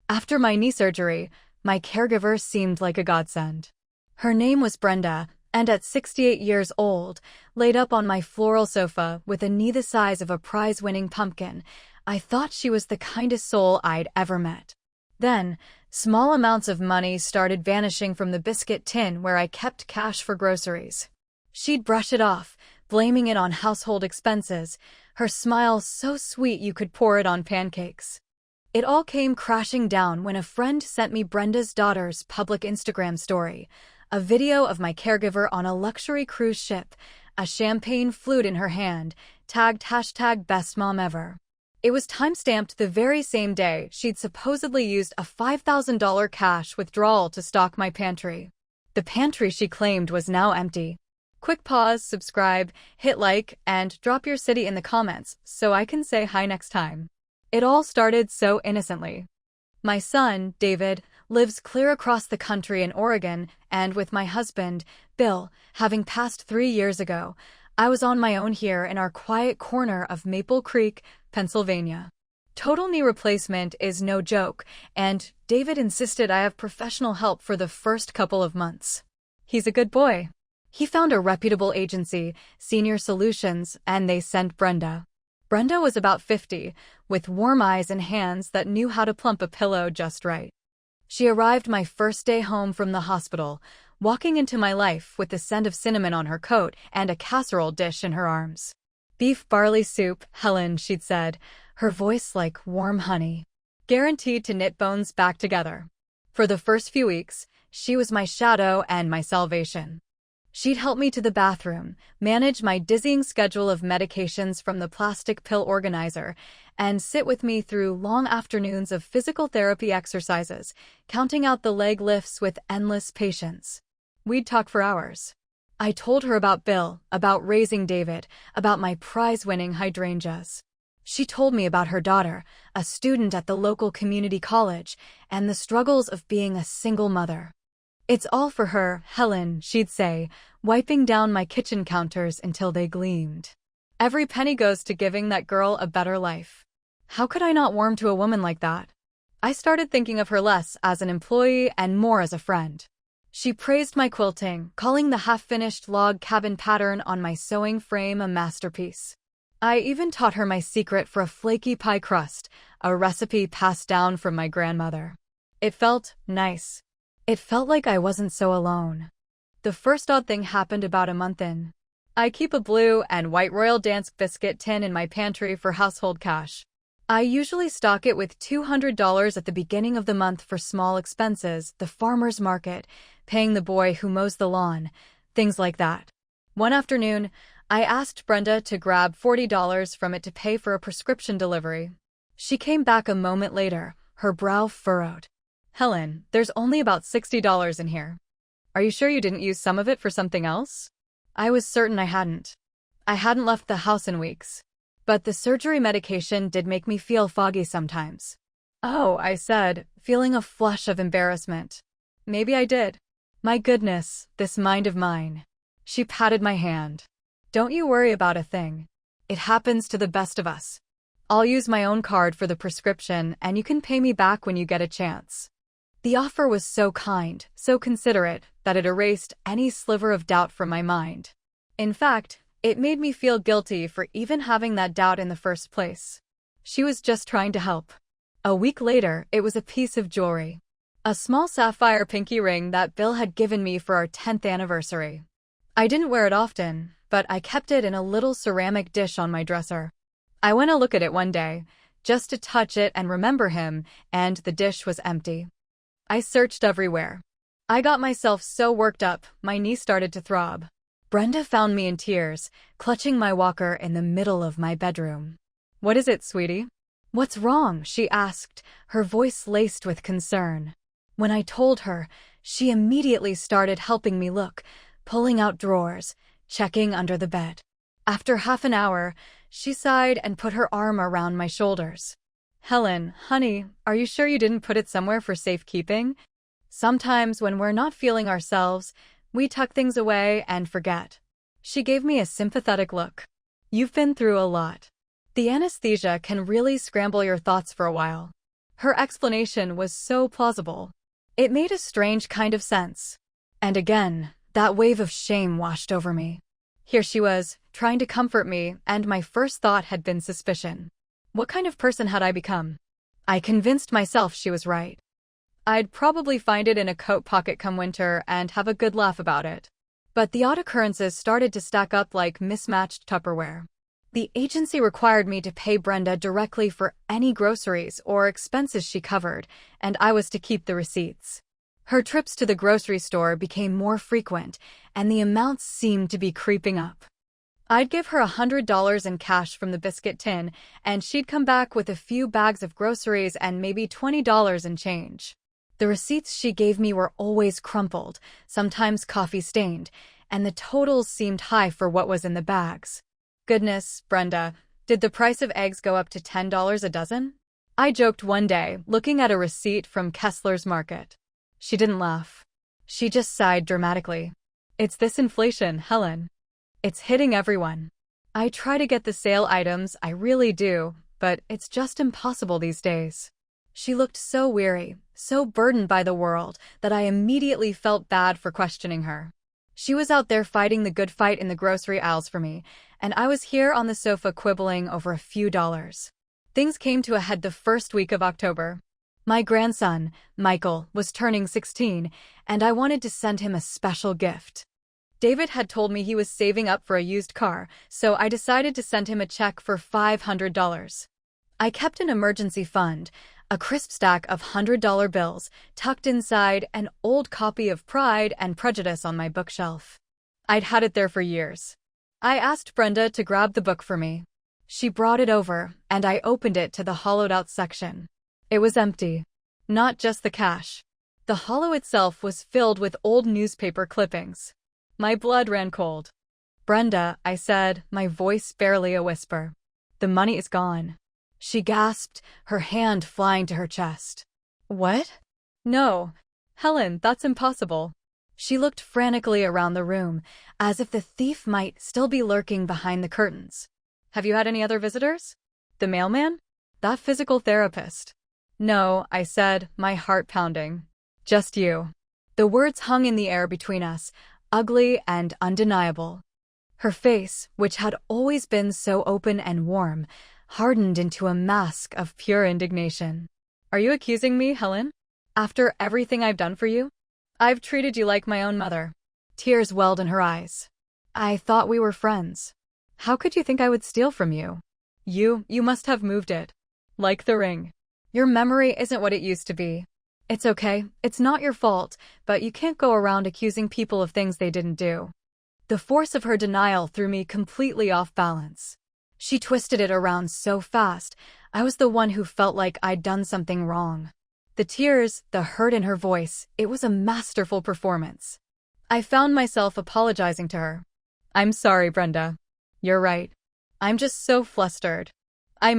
After my knee surgery, my caregiver seemed like a godsend. Her name was Brenda, and at 68 years old, laid up on my floral sofa with a knee the size of a prize-winning pumpkin, I thought she was the kindest soul I'd ever met. Then, small amounts of money started vanishing from the biscuit tin where I kept cash for groceries. She'd brush it off, blaming it on household expenses, her smile so sweet you could pour it on pancakes. It all came crashing down when a friend sent me Brenda's daughter's public Instagram story, a video of my caregiver on a luxury cruise ship, a champagne flute in her hand, tagged #BestMomEver. It was time-stamped the very same day she'd supposedly used a $5,000 cash withdrawal to stock my pantry. The pantry she claimed was now empty. Quick pause, subscribe, hit like, and drop your city in the comments so I can say hi next time. It all started so innocently. My son, David, lives clear across the country in Oregon, and with my husband, Bill, having passed 3 years ago, I was on my own here in our quiet corner of Maple Creek, Pennsylvania. Total knee replacement is no joke, and David insisted I have professional help for the first couple of months. He's a good boy. He found a reputable agency, Senior Solutions, and they sent Brenda. Brenda was about 50, with warm eyes and hands that knew how to plump a pillow just right. She arrived my first day home from the hospital, walking into my life with the scent of cinnamon on her coat and a casserole dish in her arms. "Beef barley soup, Helen," she'd said, her voice like warm honey. Guaranteed to knit bones back together. For the first few weeks, she was my shadow and my salvation. She'd help me to the bathroom, manage my dizzying schedule of medications from the plastic pill organizer, and sit with me through long afternoons of physical therapy exercises, counting out the leg lifts with endless patience. We'd talk for hours. I told her about Bill, about raising David, about my prize-winning hydrangeas. She told me about her daughter, a student at the local community college, and the struggles of being a single mother. "It's all for her, Helen," she'd say, wiping down my kitchen counters until they gleamed. "Every penny goes to giving that girl a better life." How could I not warm to a woman like that? I started thinking of her less as an employee and more as a friend. She praised my quilting, calling the half-finished log cabin pattern on my sewing frame a masterpiece. I even taught her my secret for a flaky pie crust, a recipe passed down from my grandmother. It felt nice. It felt like I wasn't so alone. The first odd thing happened about a month in. I keep a blue and white Royal Dansk biscuit tin in my pantry for household cash. I usually stock it with $200 at the beginning of the month for small expenses, the farmer's market, paying the boy who mows the lawn, things like that. One afternoon, I asked Brenda to grab $40 from it to pay for a prescription delivery. She came back a moment later, her brow furrowed. "Helen, there's only about $60 in here. Are you sure you didn't use some of it for something else?" I was certain I hadn't. I hadn't left the house in weeks. But the surgery medication did make me feel foggy sometimes. "Oh," I said, feeling a flush of embarrassment. "Maybe I did. My goodness, this mind of mine." She patted my hand. "Don't you worry about a thing. It happens to the best of us. I'll use my own card for the prescription and you can pay me back when you get a chance." The offer was so kind, so considerate, that it erased any sliver of doubt from my mind. In fact, it made me feel guilty for even having that doubt in the first place. She was just trying to help. A week later, it was a piece of jewelry. A small sapphire pinky ring that Bill had given me for our 10th anniversary. I didn't wear it often, but I kept it in a little ceramic dish on my dresser. I went to look at it one day, just to touch it and remember him, and the dish was empty. I searched everywhere. I got myself so worked up, my knee started to throb. Brenda found me in tears, clutching my walker in the middle of my bedroom. "What is it, sweetie?" "What's wrong?" she asked, her voice laced with concern. When I told her, she immediately started helping me look, pulling out drawers, checking under the bed. After half an hour, she sighed and put her arm around my shoulders. "Helen, honey, are you sure you didn't put it somewhere for safekeeping? Sometimes when we're not feeling ourselves, we tuck things away and forget." She gave me a sympathetic look. "You've been through a lot. The anesthesia can really scramble your thoughts for a while." Her explanation was so plausible. It made a strange kind of sense. And again, that wave of shame washed over me. Here she was, trying to comfort me, and my first thought had been suspicion. What kind of person had I become? I convinced myself she was right. I'd probably find it in a coat pocket come winter and have a good laugh about it. But the odd occurrences started to stack up like mismatched Tupperware. The agency required me to pay Brenda directly for any groceries or expenses she covered, and I was to keep the receipts. Her trips to the grocery store became more frequent, and the amounts seemed to be creeping up. I'd give her $100 in cash from the biscuit tin, and she'd come back with a few bags of groceries and maybe $20 in change. The receipts she gave me were always crumpled, sometimes coffee-stained, and the totals seemed high for what was in the bags. Goodness, Brenda, did the price of eggs go up to $10 a dozen? I joked one day, looking at a receipt from Kessler's Market. She didn't laugh. She just sighed dramatically. It's this inflation, Helen. It's hitting everyone. I try to get the sale items, I really do, but it's just impossible these days. She looked so weary, so burdened by the world, that I immediately felt bad for questioning her. She was out there fighting the good fight in the grocery aisles for me, and I was here on the sofa quibbling over a few dollars. Things came to a head the first week of October. My grandson, Michael, was turning 16, and I wanted to send him a special gift. David had told me he was saving up for a used car, so I decided to send him a check for $500. I kept an emergency fund, a crisp stack of $100 bills, tucked inside an old copy of Pride and Prejudice on my bookshelf. I'd had it there for years. I asked Brenda to grab the book for me. She brought it over, and I opened it to the hollowed-out section. It was empty. Not just the cash. The hollow itself was filled with old newspaper clippings. My blood ran cold. Brenda, I said, my voice barely a whisper. The money is gone. She gasped, her hand flying to her chest. What? No. Helen, that's impossible. She looked frantically around the room, as if the thief might still be lurking behind the curtains. Have you had any other visitors? The mailman? That physical therapist? No, I said, my heart pounding. Just you. The words hung in the air between us, ugly and undeniable. Her face, which had always been so open and warm, hardened into a mask of pure indignation. Are you accusing me, Helen? After everything I've done for you? I've treated you like my own mother. Tears welled in her eyes. I thought we were friends. How could you think I would steal from you? You must have moved it. Like the ring. Your memory isn't what it used to be. It's okay, it's not your fault, but you can't go around accusing people of things they didn't do. The force of her denial threw me completely off balance. She twisted it around so fast, I was the one who felt like I'd done something wrong. The tears, the hurt in her voice, it was a masterful performance. I found myself apologizing to her. I'm sorry, Brenda. You're right. I'm just so flustered. I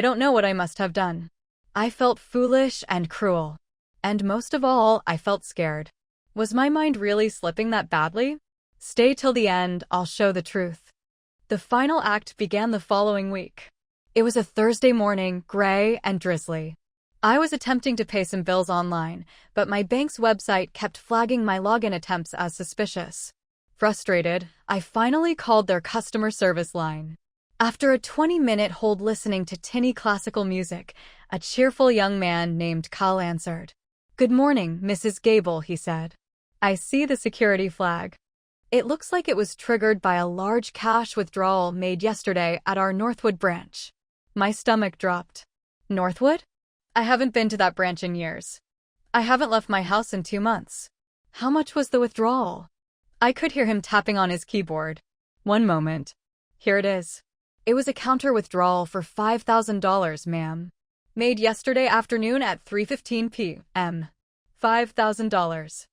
don't know what I must have done. I felt foolish and cruel. And most of all, I felt scared. Was my mind really slipping that badly? Stay till the end, I'll show the truth. The final act began the following week. It was a Thursday morning, gray and drizzly. I was attempting to pay some bills online, but my bank's website kept flagging my login attempts as suspicious. Frustrated, I finally called their customer service line. After a 20-minute hold listening to tinny classical music, a cheerful young man named Kyle answered. Good morning, Mrs. Gable, he said. I see the security flag. It looks like it was triggered by a large cash withdrawal made yesterday at our Northwood branch. My stomach dropped. Northwood? I haven't been to that branch in years. I haven't left my house in 2 months. How much was the withdrawal? I could hear him tapping on his keyboard. One moment. Here it is. It was a counter withdrawal for $5,000, ma'am. Made yesterday afternoon at 3:15 p.m. $5,000.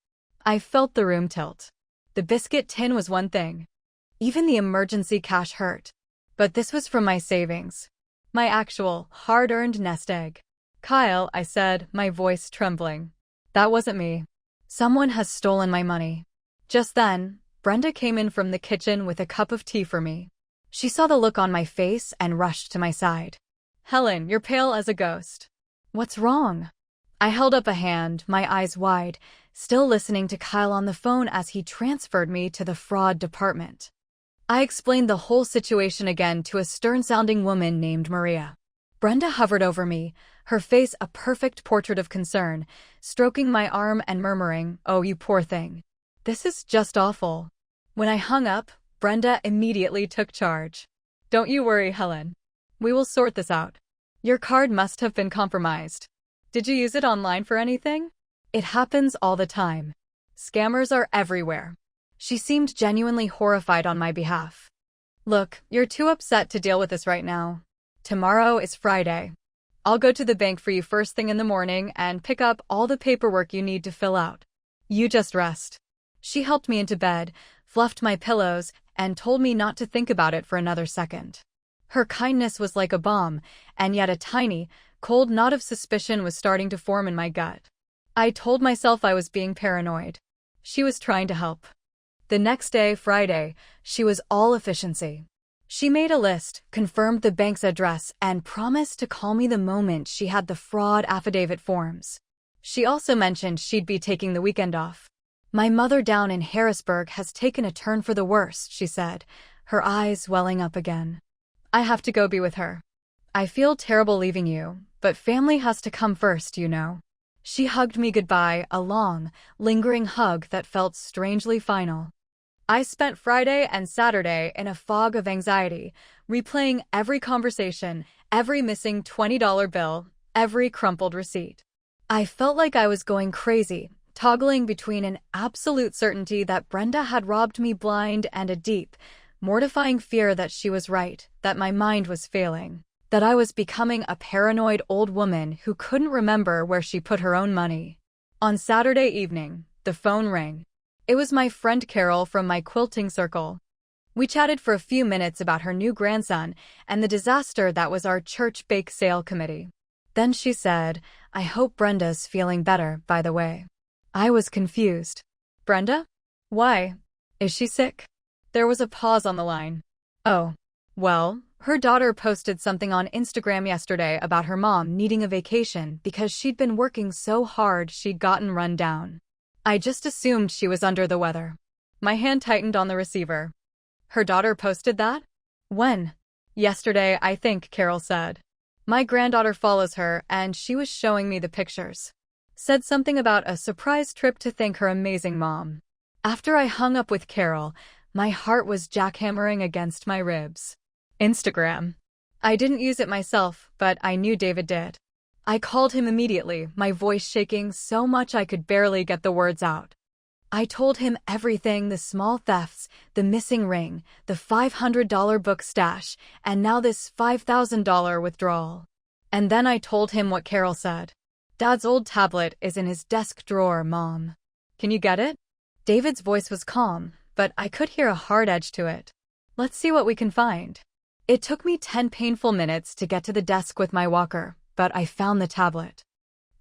I felt the room tilt. The biscuit tin was one thing. Even the emergency cash hurt. But this was from my savings. My actual, hard-earned nest egg. Kyle, I said, my voice trembling. That wasn't me. Someone has stolen my money. Just then, Brenda came in from the kitchen with a cup of tea for me. She saw the look on my face and rushed to my side. Helen, you're pale as a ghost. What's wrong? I held up a hand, my eyes wide, still listening to Kyle on the phone as he transferred me to the fraud department. I explained the whole situation again to a stern-sounding woman named Maria. Brenda hovered over me, her face a perfect portrait of concern, stroking my arm and murmuring, "Oh, you poor thing. This is just awful." When I hung up, Brenda immediately took charge. "Don't you worry, Helen. We will sort this out. Your card must have been compromised. Did you use it online for anything? It happens all the time. Scammers are everywhere." She seemed genuinely horrified on my behalf. "Look, you're too upset to deal with this right now. Tomorrow is Friday. I'll go to the bank for you first thing in the morning and pick up all the paperwork you need to fill out. You just rest." She helped me into bed, fluffed my pillows, and told me not to think about it for another second. Her kindness was like a balm, and yet a tiny, cold knot of suspicion was starting to form in my gut. I told myself I was being paranoid. She was trying to help. The next day, Friday, she was all efficiency. She made a list, confirmed the bank's address, and promised to call me the moment she had the fraud affidavit forms. She also mentioned she'd be taking the weekend off. "My mother down in Harrisburg has taken a turn for the worse," she said, her eyes welling up again. "I have to go be with her. I feel terrible leaving you, but family has to come first, you know." She hugged me goodbye, a long, lingering hug that felt strangely final. I spent Friday and Saturday in a fog of anxiety, replaying every conversation, every missing $20 bill, every crumpled receipt. I felt like I was going crazy, toggling between an absolute certainty that Brenda had robbed me blind and a deep, mortifying fear that she was right, that my mind was failing, that I was becoming a paranoid old woman who couldn't remember where she put her own money. On Saturday evening, the phone rang. It was my friend Carol from my quilting circle. We chatted for a few minutes about her new grandson and the disaster that was our church bake sale committee. Then she said, "I hope Brenda's feeling better, by the way." I was confused. "Brenda? Why? Is she sick?" There was a pause on the line. "Oh, well, her daughter posted something on Instagram yesterday about her mom needing a vacation because she'd been working so hard she'd gotten run down. I just assumed she was under the weather." My hand tightened on the receiver. "Her daughter posted that? When?" "Yesterday, I think," Carol said. "My granddaughter follows her, and she was showing me the pictures. Said something about a surprise trip to thank her amazing mom." After I hung up with Carol, my heart was jackhammering against my ribs. Instagram. I didn't use it myself, but I knew David did. I called him immediately, my voice shaking so much I could barely get the words out. I told him everything, the small thefts, the missing ring, the $500 book stash, and now this $5,000 withdrawal. And then I told him what Carol said. "Dad's old tablet is in his desk drawer, Mom. Can you get it?" David's voice was calm, but I could hear a hard edge to it. "Let's see what we can find." It took me 10 painful minutes to get to the desk with my walker, but I found the tablet.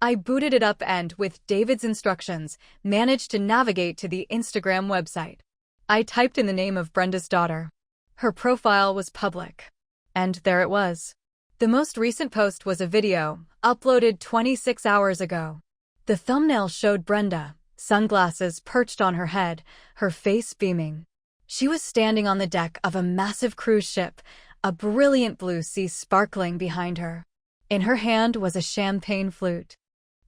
I booted it up and, with David's instructions, managed to navigate to the Instagram website. I typed in the name of Brenda's daughter. Her profile was public. And there it was. The most recent post was a video, uploaded 26 hours ago. The thumbnail showed Brenda, sunglasses perched on her head, her face beaming. She was standing on the deck of a massive cruise ship, a brilliant blue sea sparkling behind her. In her hand was a champagne flute.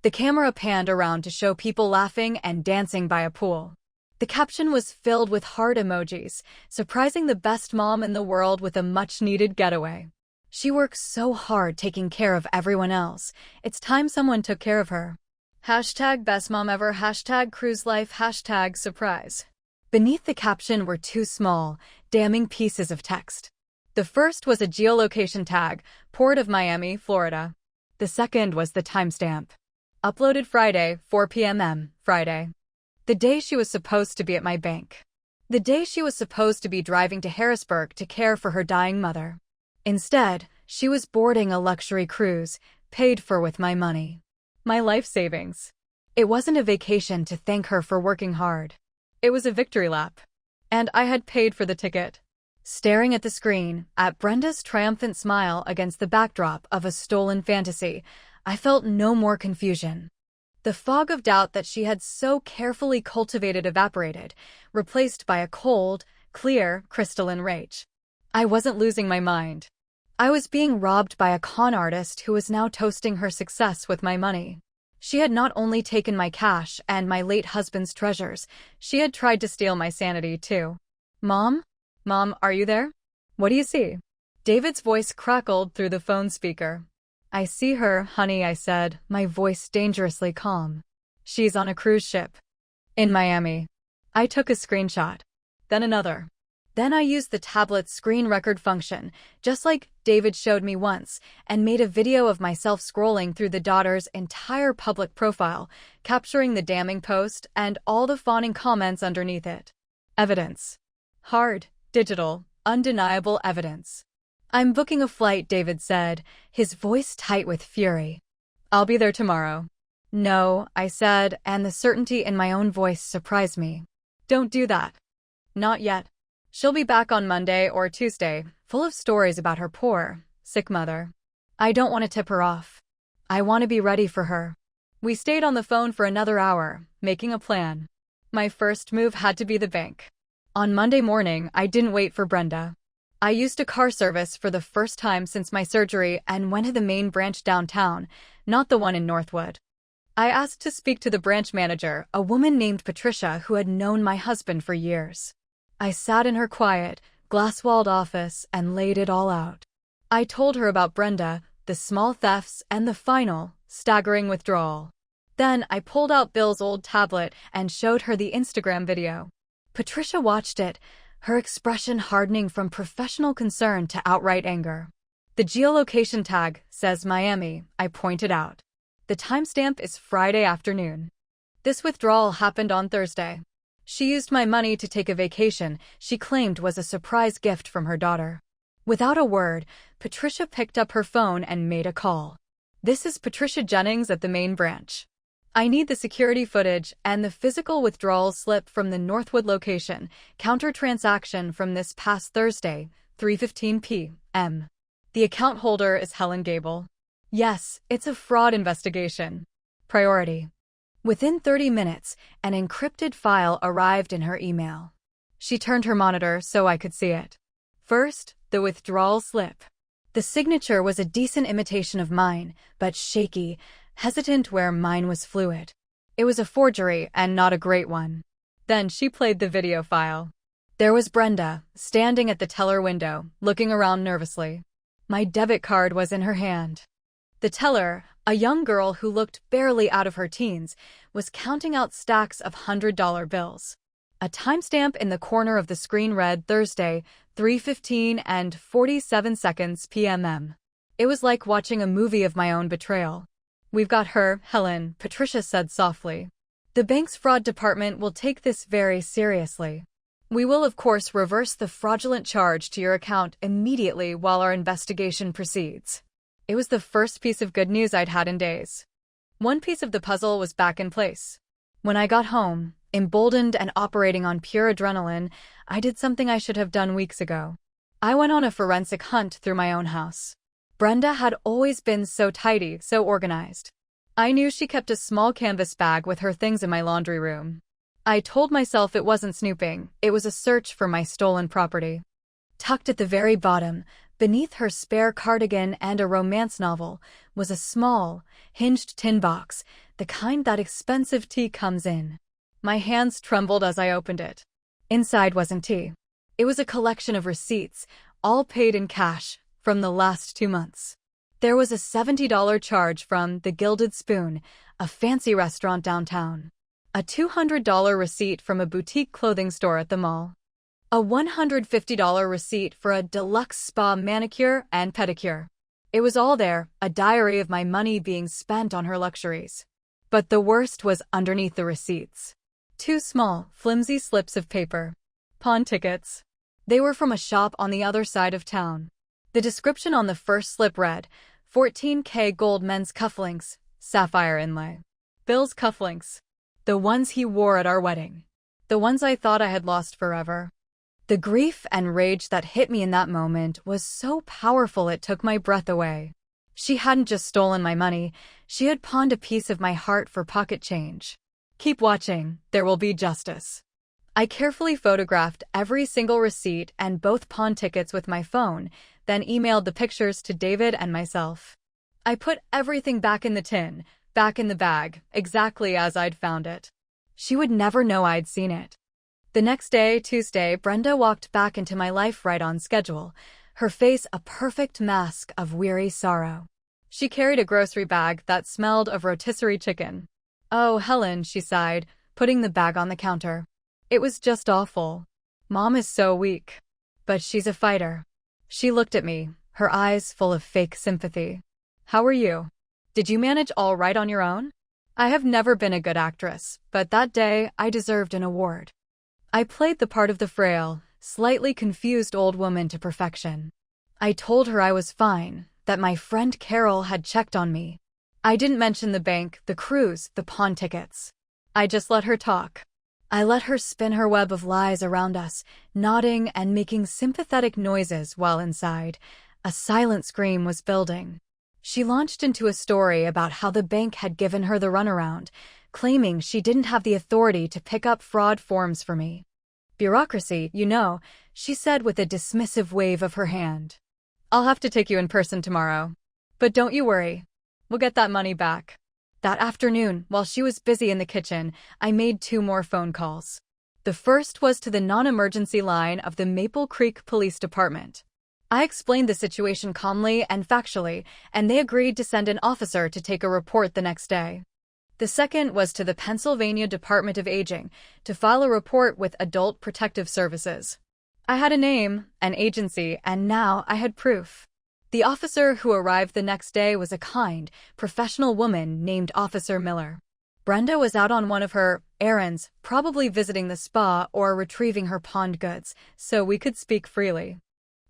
The camera panned around to show people laughing and dancing by a pool. The caption was filled with heart emojis, surprising the best mom in the world with a much-needed getaway. She works so hard taking care of everyone else. It's time someone took care of her. Hashtag best mom ever, hashtag cruise life, hashtag surprise. Beneath the caption were two small, damning pieces of text. The first was a geolocation tag, Port of Miami, Florida. The second was the timestamp. Uploaded Friday, 4 p.m. Friday. The day she was supposed to be at my bank. The day she was supposed to be driving to Harrisburg to care for her dying mother. Instead, she was boarding a luxury cruise, paid for with my money. My life savings. It wasn't a vacation to thank her for working hard. It was a victory lap. And I had paid for the ticket. Staring at the screen, at Brenda's triumphant smile against the backdrop of a stolen fantasy, I felt no more confusion. The fog of doubt that she had so carefully cultivated evaporated, replaced by a cold, clear, crystalline rage. I wasn't losing my mind. I was being robbed by a con artist who was now toasting her success with my money. She had not only taken my cash and my late husband's treasures, she had tried to steal my sanity too. Mom? Mom, are you there? What do you see? David's voice crackled through the phone speaker. I see her, honey, I said, my voice dangerously calm. She's on a cruise ship. In Miami. I took a screenshot. Then another. Then I used the tablet's screen record function, just like David showed me once, and made a video of myself scrolling through the daughter's entire public profile, capturing the damning post and all the fawning comments underneath it. Evidence. Hard, digital, undeniable evidence. I'm booking a flight, David said, his voice tight with fury. I'll be there tomorrow. No, I said, and the certainty in my own voice surprised me. Don't do that. Not yet. She'll be back on Monday or Tuesday, full of stories about her poor, sick mother. I don't want to tip her off. I want to be ready for her. We stayed on the phone for another hour, making a plan. My first move had to be the bank. On Monday morning, I didn't wait for Brenda. I used a car service for the first time since my surgery and went to the main branch downtown, not the one in Northwood. I asked to speak to the branch manager, a woman named Patricia who had known my husband for years. I sat in her quiet, glass-walled office and laid it all out. I told her about Brenda, the small thefts, and the final, staggering withdrawal. Then I pulled out Bill's old tablet and showed her the Instagram video. Patricia watched it, her expression hardening from professional concern to outright anger. The geolocation tag says Miami, I pointed out. The timestamp is Friday afternoon. This withdrawal happened on Thursday. She used my money to take a vacation she claimed was a surprise gift from her daughter. Without a word, Patricia picked up her phone and made a call. This is Patricia Jennings at the main branch. I need the security footage and the physical withdrawal slip from the Northwood location, counter-transaction from this past Thursday, 3:15 p.m. The account holder is Helen Gable. Yes, it's a fraud investigation. Priority. Within 30 minutes, an encrypted file arrived in her email. She turned her monitor so I could see it. First, the withdrawal slip. The signature was a decent imitation of mine, but shaky, hesitant where mine was fluid. It was a forgery and not a great one. Then she played the video file. There was Brenda, standing at the teller window, looking around nervously. My debit card was in her hand. The teller, a young girl who looked barely out of her teens, was counting out stacks of $100 bills. A timestamp in the corner of the screen read Thursday, 3:15 and 47 seconds p.m. It was like watching a movie of my own betrayal. We've got her, Helen, Patricia said softly. The bank's fraud department will take this very seriously. We will, of course, reverse the fraudulent charge to your account immediately while our investigation proceeds. It was the first piece of good news I'd had in days. One piece of the puzzle was back in place. When I got home, emboldened and operating on pure adrenaline, I did something I should have done weeks ago. I went on a forensic hunt through my own house. Brenda had always been so tidy, so organized. I knew she kept a small canvas bag with her things in my laundry room. I told myself it wasn't snooping, it was a search for my stolen property. Tucked at the very bottom, beneath her spare cardigan and a romance novel, was a small, hinged tin box, the kind that expensive tea comes in. My hands trembled as I opened it. Inside wasn't tea. It was a collection of receipts, all paid in cash, from the last 2 months. There was a $70 charge from The Gilded Spoon, a fancy restaurant downtown. A $200 receipt from a boutique clothing store at the mall. A $150 receipt for a deluxe spa manicure and pedicure. It was all there, a diary of my money being spent on her luxuries. But the worst was underneath the receipts. 2 small, flimsy slips of paper. Pawn tickets. They were from a shop on the other side of town. The description on the first slip read, 14K gold men's cufflinks, sapphire inlay. Bill's cufflinks. The ones he wore at our wedding. The ones I thought I had lost forever. The grief and rage that hit me in that moment was so powerful it took my breath away. She hadn't just stolen my money, she had pawned a piece of my heart for pocket change. Keep watching, there will be justice. I carefully photographed every single receipt and both pawn tickets with my phone, then emailed the pictures to David and myself. I put everything back in the tin, back in the bag, exactly as I'd found it. She would never know I'd seen it. The next day, Tuesday, Brenda walked back into my life right on schedule, her face a perfect mask of weary sorrow. She carried a grocery bag that smelled of rotisserie chicken. "Oh, Helen," she sighed, putting the bag on the counter. "It was just awful. Mom is so weak. But she's a fighter." She looked at me, her eyes full of fake sympathy. "How are you? Did you manage all right on your own?" I have never been a good actress, but that day I deserved an award. I played the part of the frail, slightly confused old woman to perfection. I told her I was fine, that my friend Carol had checked on me. I didn't mention the bank, the cruise, the pawn tickets. I just let her talk. I let her spin her web of lies around us, nodding and making sympathetic noises while inside, a silent scream was building. She launched into a story about how the bank had given her the runaround, claiming she didn't have the authority to pick up fraud forms for me. "Bureaucracy, you know," she said with a dismissive wave of her hand. "I'll have to take you in person tomorrow. But don't you worry. We'll get that money back." That afternoon, while she was busy in the kitchen, I made 2 more phone calls. The first was to the non-emergency line of the Maple Creek Police Department. I explained the situation calmly and factually, and they agreed to send an officer to take a report the next day. The second was to the Pennsylvania Department of Aging to file a report with Adult Protective Services. I had a name, an agency, and now I had proof. The officer who arrived the next day was a kind, professional woman named Officer Miller. Brenda was out on one of her errands, probably visiting the spa or retrieving her pawned goods, so we could speak freely.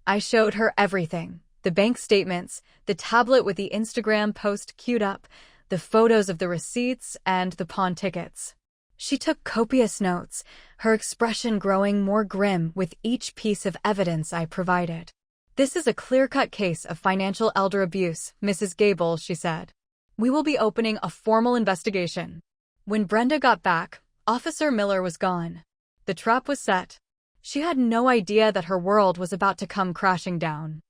I showed her everything, the bank statements, the tablet with the Instagram post queued up, the photos of the receipts, and the pawn tickets. She took copious notes, her expression growing more grim with each piece of evidence I provided. "This is a clear-cut case of financial elder abuse, Mrs. Gable," she said. "We will be opening a formal investigation." When Brenda got back, Officer Miller was gone. The trap was set. She had no idea that her world was about to come crashing down.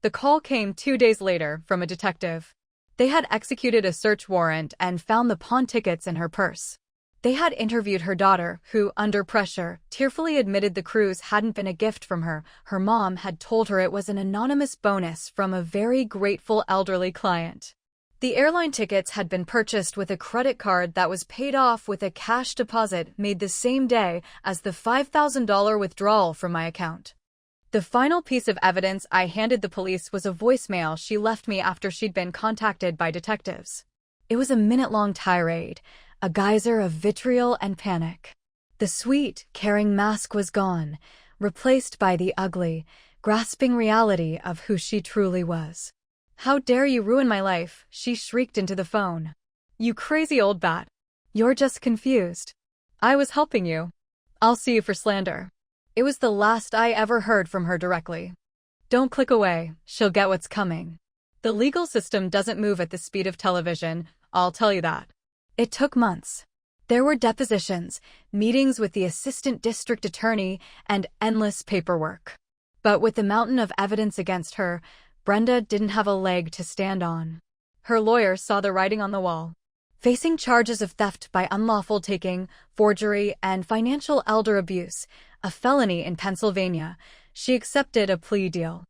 The call came 2 days later from a detective. They had executed a search warrant and found the pawn tickets in her purse. They had interviewed her daughter, who, under pressure, tearfully admitted the cruise hadn't been a gift from her. Her mom had told her it was an anonymous bonus from a very grateful elderly client. The airline tickets had been purchased with a credit card that was paid off with a cash deposit made the same day as the $5,000 withdrawal from my account. The final piece of evidence I handed the police was a voicemail she left me after she'd been contacted by detectives. It was a minute-long tirade, a geyser of vitriol and panic. The sweet, caring mask was gone, replaced by the ugly, grasping reality of who she truly was. "How dare you ruin my life?" she shrieked into the phone. "You crazy old bat. You're just confused. I was helping you. I'll sue you for slander." It was the last I ever heard from her directly. Don't click away, she'll get what's coming. The legal system doesn't move at the speed of television, I'll tell you that. It took months. There were depositions, meetings with the assistant district attorney, and endless paperwork. But with the mountain of evidence against her, Brenda didn't have a leg to stand on. Her lawyer saw the writing on the wall. Facing charges of theft by unlawful taking, forgery, and financial elder abuse, a felony in Pennsylvania, she accepted a plea deal.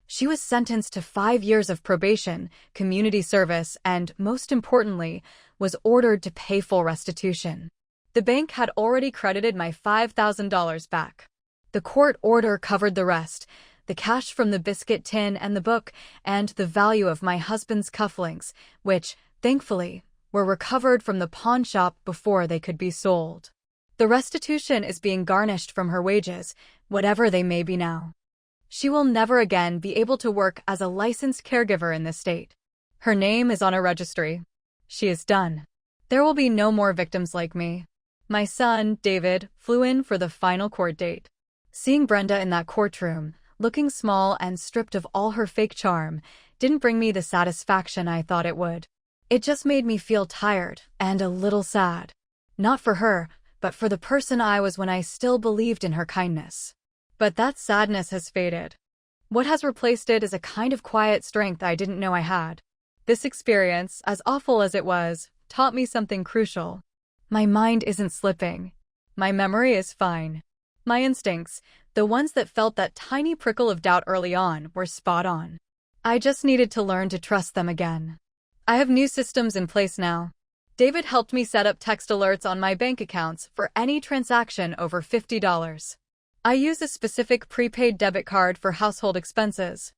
She was sentenced to 5 years of probation, community service, and, most importantly, was ordered to pay full restitution. The bank had already credited my $5,000 back. The court order covered the rest, the cash from the biscuit tin and the book, and the value of my husband's cufflinks, which, thankfully, were recovered from the pawn shop before they could be sold. The restitution is being garnished from her wages, whatever they may be now. She will never again be able to work as a licensed caregiver in this state. Her name is on a registry. She is done. There will be no more victims like me. My son, David, flew in for the final court date. Seeing Brenda in that courtroom, looking small and stripped of all her fake charm, didn't bring me the satisfaction I thought it would. It just made me feel tired and a little sad. Not for her, but for the person I was when I still believed in her kindness. But that sadness has faded. What has replaced it is a kind of quiet strength I didn't know I had. This experience, as awful as it was, taught me something crucial. My mind isn't slipping. My memory is fine. My instincts, the ones that felt that tiny prickle of doubt early on, were spot on. I just needed to learn to trust them again. I have new systems in place now. David helped me set up text alerts on my bank accounts for any transaction over $50. I use a specific prepaid debit card for household expenses.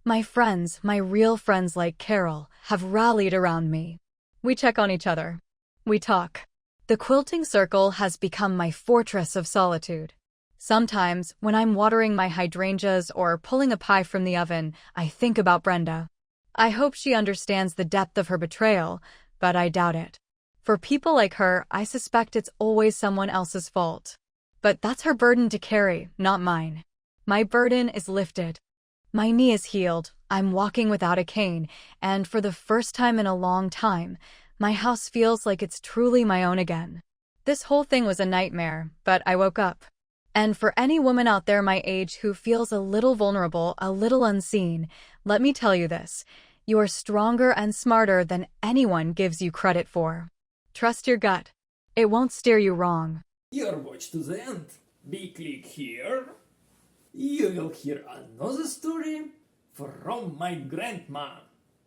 My friends, my real friends like Carol, have rallied around me. We check on each other. We talk. The quilting circle has become my fortress of solitude. Sometimes, when I'm watering my hydrangeas or pulling a pie from the oven, I think about Brenda. I hope she understands the depth of her betrayal, but I doubt it. For people like her, I suspect it's always someone else's fault. But that's her burden to carry, not mine. My burden is lifted. My knee is healed, I'm walking without a cane, and for the first time in a long time, my house feels like it's truly my own again. This whole thing was a nightmare, but I woke up. And for any woman out there my age who feels a little vulnerable, a little unseen, let me tell you this: you are stronger and smarter than anyone gives you credit for. Trust your gut. It won't steer you wrong. Your watch to the end. Be click here. You will hear another story from my grandma.